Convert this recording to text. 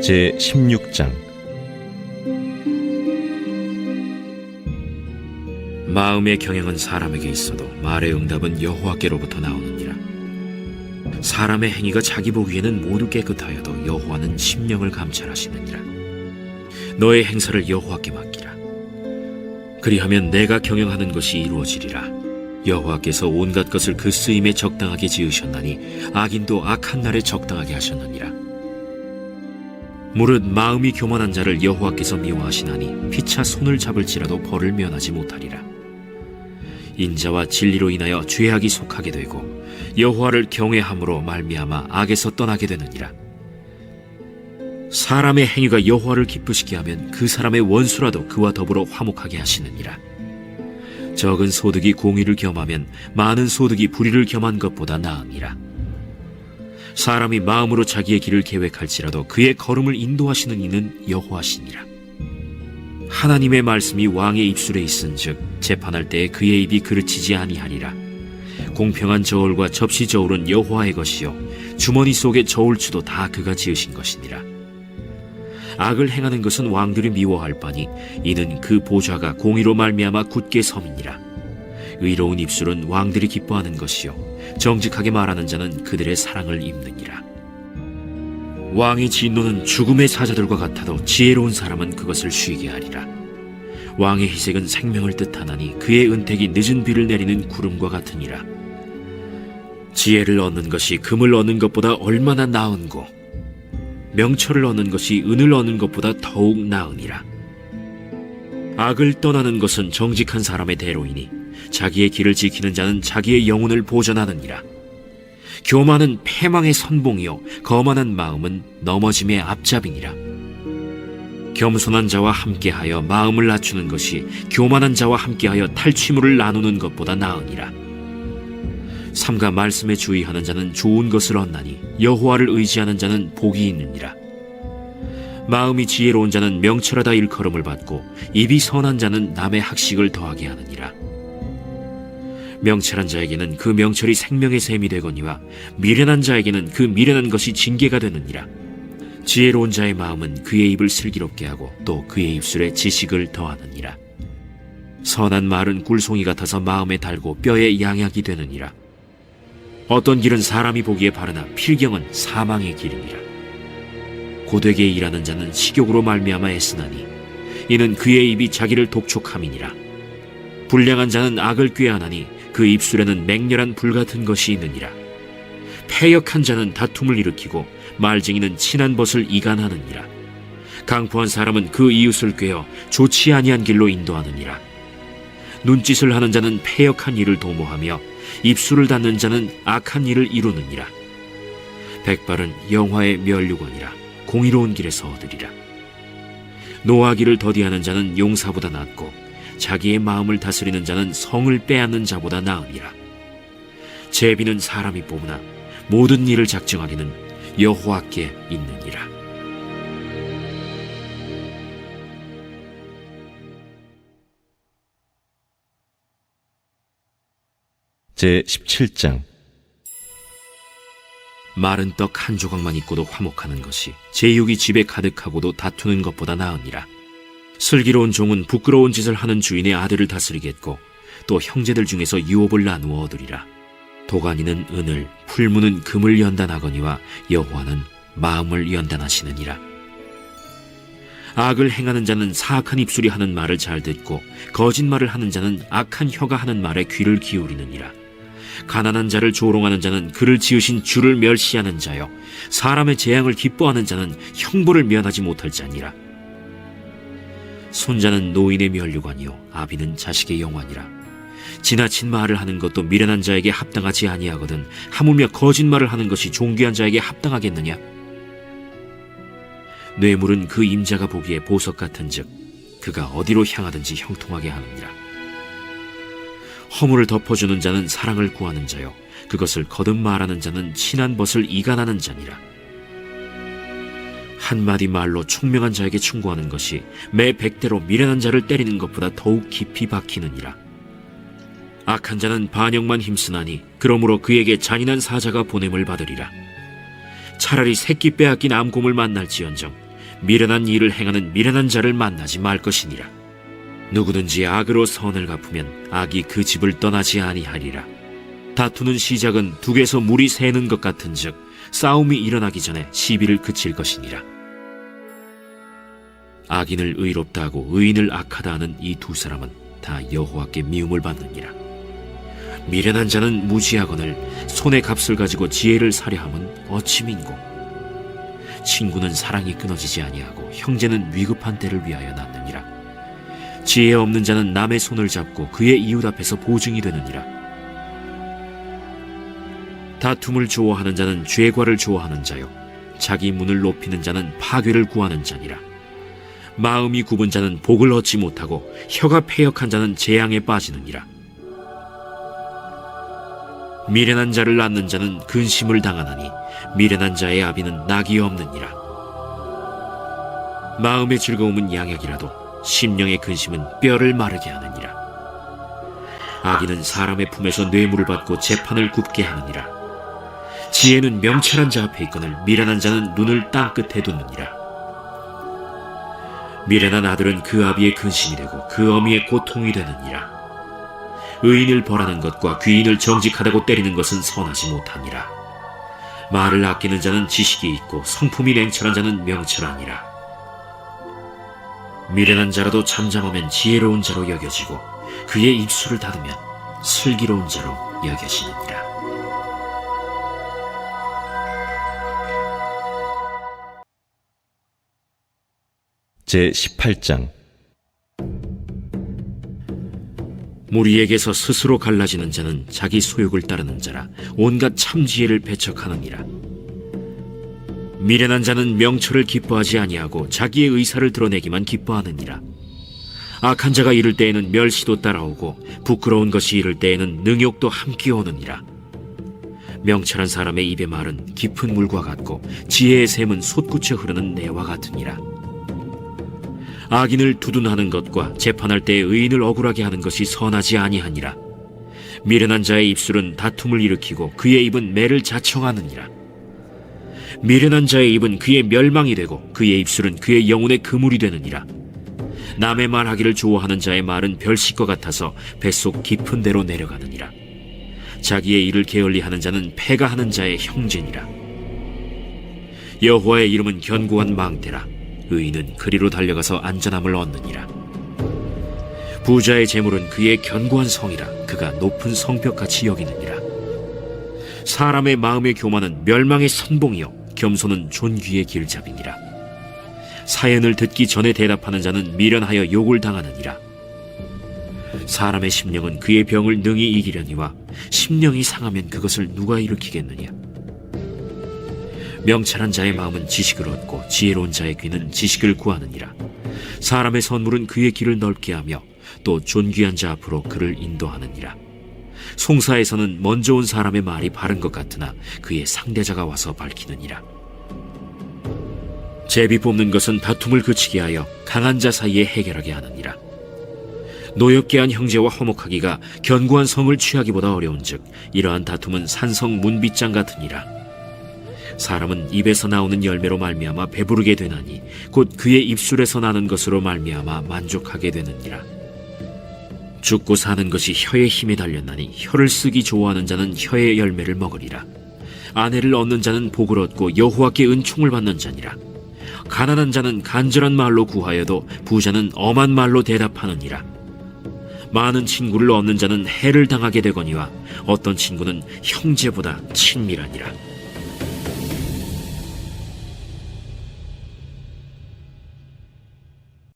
제16장. 마음의 경영은 사람에게 있어도 말의 응답은 여호와께로부터 나오느니라. 사람의 행위가 자기 보기에는 모두 깨끗하여도 여호와는 심령을 감찰하시느니라. 너의 행사를 여호와께 맡기라. 그리하면 내가 경영하는 것이 이루어지리라. 여호와께서 온갖 것을 그 쓰임에 적당하게 지으셨나니 악인도 악한 날에 적당하게 하셨느니라. 무릇 마음이 교만한 자를 여호와께서 미워하시나니 피차 손을 잡을지라도 벌을 면하지 못하리라. 인자와 진리로 인하여 죄악이 속하게 되고 여호와를 경외함으로 말미암아 악에서 떠나게 되느니라. 사람의 행위가 여호와를 기쁘시게 하면 그 사람의 원수라도 그와 더불어 화목하게 하시느니라. 적은 소득이 공의를 겸하면 많은 소득이 불의를 겸한 것보다 나으니라. 사람이 마음으로 자기의 길을 계획할지라도 그의 걸음을 인도하시는 이는 여호와시니라. 하나님의 말씀이 왕의 입술에 있은즉 재판할 때에 그의 입이 그르치지 아니하리라. 공평한 저울과 접시 저울은 여호와의 것이요 주머니 속의 저울추도 다 그가 지으신 것이니라. 악을 행하는 것은 왕들이 미워할 바니 이는 그 보좌가 공의로 말미암아 굳게 섬이니라. 의로운 입술은 왕들이 기뻐하는 것이요 정직하게 말하는 자는 그들의 사랑을 입느니라. 왕의 진노는 죽음의 사자들과 같아도 지혜로운 사람은 그것을 쉬게 하리라. 왕의 희색은 생명을 뜻하나니 그의 은택이 늦은 비를 내리는 구름과 같으니라. 지혜를 얻는 것이 금을 얻는 것보다 얼마나 나은고 명철을 얻는 것이 은을 얻는 것보다 더욱 나으니라. 악을 떠나는 것은 정직한 사람의 대로이니 자기의 길을 지키는 자는 자기의 영혼을 보전하느니라. 교만은 패망의 선봉이요 거만한 마음은 넘어짐의 앞잡이니라. 겸손한 자와 함께하여 마음을 낮추는 것이 교만한 자와 함께하여 탈취물을 나누는 것보다 나으니라. 삼가 말씀에 주의하는 자는 좋은 것을 얻나니 여호와를 의지하는 자는 복이 있느니라. 마음이 지혜로운 자는 명철하다 일컬음을 받고 입이 선한 자는 남의 학식을 더하게 하느니라. 명철한 자에게는 그 명철이 생명의 샘이 되거니와 미련한 자에게는 그 미련한 것이 징계가 되느니라. 지혜로운 자의 마음은 그의 입을 슬기롭게 하고 또 그의 입술에 지식을 더하느니라. 선한 말은 꿀송이 같아서 마음에 달고 뼈에 양약이 되느니라. 어떤 길은 사람이 보기에 바르나 필경은 사망의 길이니라. 고되게 일하는 자는 식욕으로 말미암아 애쓰나니 이는 그의 입이 자기를 독촉함이니라. 불량한 자는 악을 꾀하나니 그 입술에는 맹렬한 불같은 것이 있느니라. 패역한 자는 다툼을 일으키고 말쟁이는 친한 벗을 이간하느니라. 강포한 사람은 그 이웃을 꾀어 좋지 아니한 길로 인도하느니라. 눈짓을 하는 자는 패역한 일을 도모하며 입술을 닫는 자는 악한 일을 이루느니라. 백발은 영화의 면류관이라 공의로운 길에서 얻으리라. 노하기를 더디하는 자는 용사보다 낫고 자기의 마음을 다스리는 자는 성을 빼앗는 자보다 나으니라. 제비는 사람이 뽑으나 모든 일을 작정하기는 여호와께 있느니라. 제17장. 마른 떡 한 조각만 있고도 화목하는 것이 제육이 집에 가득하고도 다투는 것보다 나으니라. 슬기로운 종은 부끄러운 짓을 하는 주인의 아들을 다스리겠고 또 형제들 중에서 유업을 나누어 얻으리라. 도가니는 은을, 풀무는 금을 연단하거니와 여호와는 마음을 연단하시느니라. 악을 행하는 자는 사악한 입술이 하는 말을 잘 듣고 거짓말을 하는 자는 악한 혀가 하는 말에 귀를 기울이느니라. 가난한 자를 조롱하는 자는 그를 지으신 주를 멸시하는 자요 사람의 재앙을 기뻐하는 자는 형벌을 면하지 못할 자니라. 손자는 노인의 면류관이요 아비는 자식의 영환이라. 지나친 말을 하는 것도 미련한 자에게 합당하지 아니하거든 하물며 거짓말을 하는 것이 존귀한 자에게 합당하겠느냐. 뇌물은 그 임자가 보기에 보석 같은즉 그가 어디로 향하든지 형통하게 하느니라. 허물을 덮어주는 자는 사랑을 구하는 자요 그것을 거듭 말하는 자는 친한 벗을 이간하는 자니라. 한마디 말로 총명한 자에게 충고하는 것이 매 100대로 미련한 자를 때리는 것보다 더욱 깊이 박히느니라. 악한 자는 반역만 힘쓰나니 그러므로 그에게 잔인한 사자가 보냄을 받으리라. 차라리 새끼 빼앗긴 암곰을 만날지언정 미련한 일을 행하는 미련한 자를 만나지 말 것이니라. 누구든지 악으로 선을 갚으면 악이 그 집을 떠나지 아니하리라. 다투는 시작은 둑에서 물이 새는 것 같은즉 싸움이 일어나기 전에 시비를 그칠 것이니라. 악인을 의롭다 하고 의인을 악하다 하는 이 두 사람은 다 여호와께 미움을 받느니라. 미련한 자는 무지하거늘 손의 값을 가지고 지혜를 사려 함은 어찌 민고. 친구는 사랑이 끊어지지 아니하고 형제는 위급한 때를 위하여 낳느니라. 지혜 없는 자는 남의 손을 잡고 그의 이웃 앞에서 보증이 되느니라. 다툼을 좋아하는 자는 죄과를 좋아하는 자요 자기 문을 높이는 자는 파괴를 구하는 자니라. 마음이 굽은 자는 복을 얻지 못하고 혀가 패역한 자는 재앙에 빠지느니라. 미련한 자를 낳는 자는 근심을 당하나니 미련한 자의 아비는 낙이 없느니라. 마음의 즐거움은 양약이라도 심령의 근심은 뼈를 마르게 하느니라. 악인은 사람의 품에서 뇌물을 받고 재판을 굽게 하느니라. 지혜는 명철한 자 앞에 있거늘 미련한 자는 눈을 땅끝에 두느니라. 미련한 아들은 그 아비의 근심이 되고 그 어미의 고통이 되느니라. 의인을 벌하는 것과 귀인을 정직하다고 때리는 것은 선하지 못하니라. 말을 아끼는 자는 지식이 있고 성품이 냉철한 자는 명철하니라. 미련한 자라도 잠잠하면 지혜로운 자로 여겨지고 그의 입술을 닫으면 슬기로운 자로 여겨지느니라. 제18장. 무리에게서 스스로 갈라지는 자는 자기 소욕을 따르는 자라 온갖 참지혜를 배척하느니라. 미련한 자는 명철을 기뻐하지 아니하고 자기의 의사를 드러내기만 기뻐하느니라. 악한 자가 이를 때에는 멸시도 따라오고 부끄러운 것이 이를 때에는 능욕도 함께 오느니라. 명철한 사람의 입의 말은 깊은 물과 같고 지혜의 샘은 솟구쳐 흐르는 내와 같으니라. 악인을 두둔하는 것과 재판할 때에 의인을 억울하게 하는 것이 선하지 아니하니라. 미련한 자의 입술은 다툼을 일으키고 그의 입은 매를 자청하느니라. 미련한 자의 입은 그의 멸망이 되고 그의 입술은 그의 영혼의 그물이 되느니라. 남의 말하기를 좋아하는 자의 말은 별식과 같아서 뱃속 깊은 데로 내려가느니라. 자기의 일을 게을리하는 자는 패가 하는 자의 형제니라. 여호와의 이름은 견고한 망대라. 의인은 그리로 달려가서 안전함을 얻느니라. 부자의 재물은 그의 견고한 성이라. 그가 높은 성벽같이 여기느니라. 사람의 마음의 교만은 멸망의 선봉이요 겸손은 존귀의 길잡이니라. 사연을 듣기 전에 대답하는 자는 미련하여 욕을 당하느니라. 사람의 심령은 그의 병을 능히 이기려니와 심령이 상하면 그것을 누가 일으키겠느냐. 명철한 자의 마음은 지식을 얻고 지혜로운 자의 귀는 지식을 구하느니라. 사람의 선물은 그의 길을 넓게 하며 또 존귀한 자 앞으로 그를 인도하느니라. 송사에서는 먼저 온 사람의 말이 바른 것 같으나 그의 상대자가 와서 밝히느니라. 제비 뽑는 것은 다툼을 그치게 하여 강한 자 사이에 해결하게 하느니라. 노엽게 한 형제와 화목하기가 견고한 성을 취하기보다 어려운즉 이러한 다툼은 산성 문빗장 같으니라. 사람은 입에서 나오는 열매로 말미암아 배부르게 되나니 곧 그의 입술에서 나는 것으로 말미암아 만족하게 되느니라. 죽고 사는 것이 혀의 힘에 달렸나니 혀를 쓰기 좋아하는 자는 혀의 열매를 먹으리라. 아내를 얻는 자는 복을 얻고 여호와께 은총을 받는 자니라. 가난한 자는 간절한 말로 구하여도 부자는 엄한 말로 대답하느니라. 많은 친구를 얻는 자는 해를 당하게 되거니와 어떤 친구는 형제보다 친밀하니라.